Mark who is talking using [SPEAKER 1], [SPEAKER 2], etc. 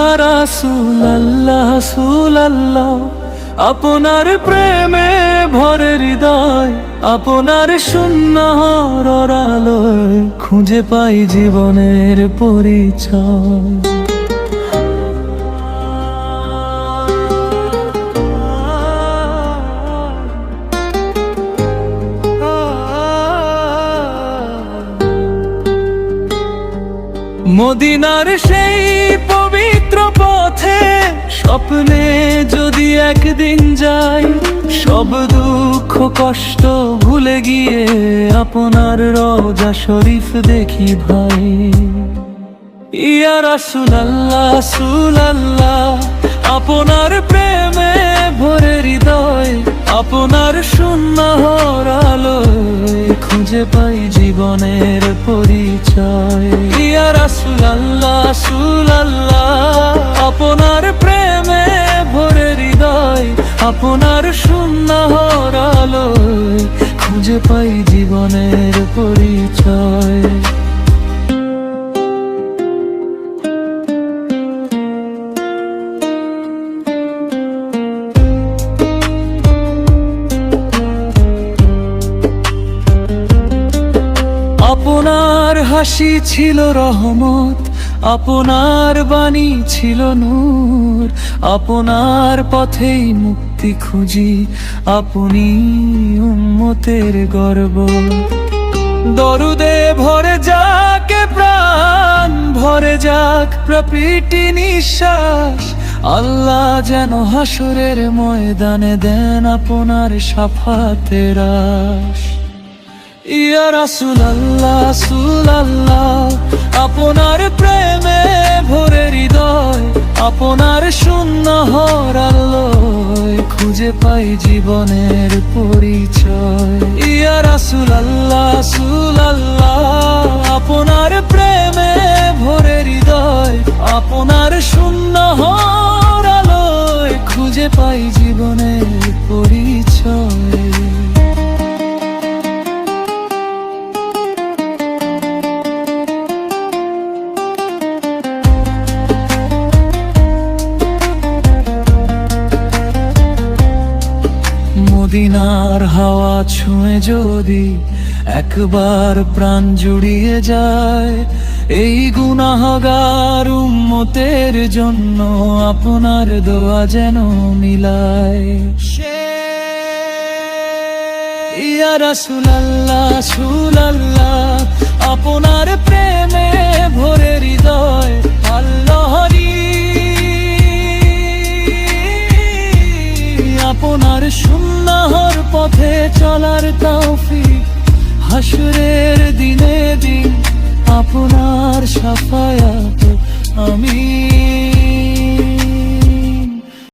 [SPEAKER 1] ইয়া রাসূলুল্লাহ রাসূলুল্লাহ, আপনার প্রেমে ভরে হৃদয়, আপনার সুন্নাহর আলোয় খুঁজে পাই জীবনের পরিচয়। মদিনার সেই পবিত্র পথে স্বপ্নে যদি একদিন যাই, সব দুঃখ কষ্ট ভুলে গিয়ে আপনার রওজা শরীফ দেখি ভাই। ইয়া রাসূলুল্লাহ রাসূলুল্লাহ, আপনার প্রেমে ভরে হৃদয়, আপনার সুন্নাহর আলোয় খুঁজে পাই জীবনের পরিচয়। ইয়া রাসূলুল্লাহ রাসূলুল্লাহ, আপনার প্রেমে ভরে হৃদয়, আপনার সুন্নাহর আলোয় খুঁজে পাই জীবনের পরিচয়। আপনার হাসি ছিল রহমত, আপনার বাণী ছিল নূর, আপনার পথেই মুক্তি খুঁজি, আপনি উম্মতের গর্ব। দরুদে ভরে যাক প্রাণ, ভরে যাক প্রতিটি নিঃশ্বাস, আল্লাহ যেন হাসরের ময়দানে দেন আপনার শাফাতের আশ। ইয়া রাসূলুল্লাহ রাসূলুল্লাহ, আপনার প্রেমে ভরে হৃদয়, আপনার সুন্নাহর আলোয় খুঁজে পাই জীবনের পরিচয়। ইয়া রাসূলুল্লাহ রাসূলুল্লাহ, আপনার প্রেমে ভরে হৃদয়, আপনার সুন্নাহর আলোয় খুঁজে পাই জীবনের পরিচয়। মদিনার হাওয়া ছুঁয়ে যদি একবার প্রাণ জুড়িয়ে যায়, এই গুনাহগার উম্মতের জন্য আপনার দোয়া যেন মিলায়। ইয়া রাসূলুল্লাহ রাসূলুল্লাহ, আপনার প্রেমে ভরে হৃদয়, আল্লাহরই আপনার সুন্নাহর পথে চলার তৌফিক, হাসরের দিনে দিন আপনার শাফায়াত আমি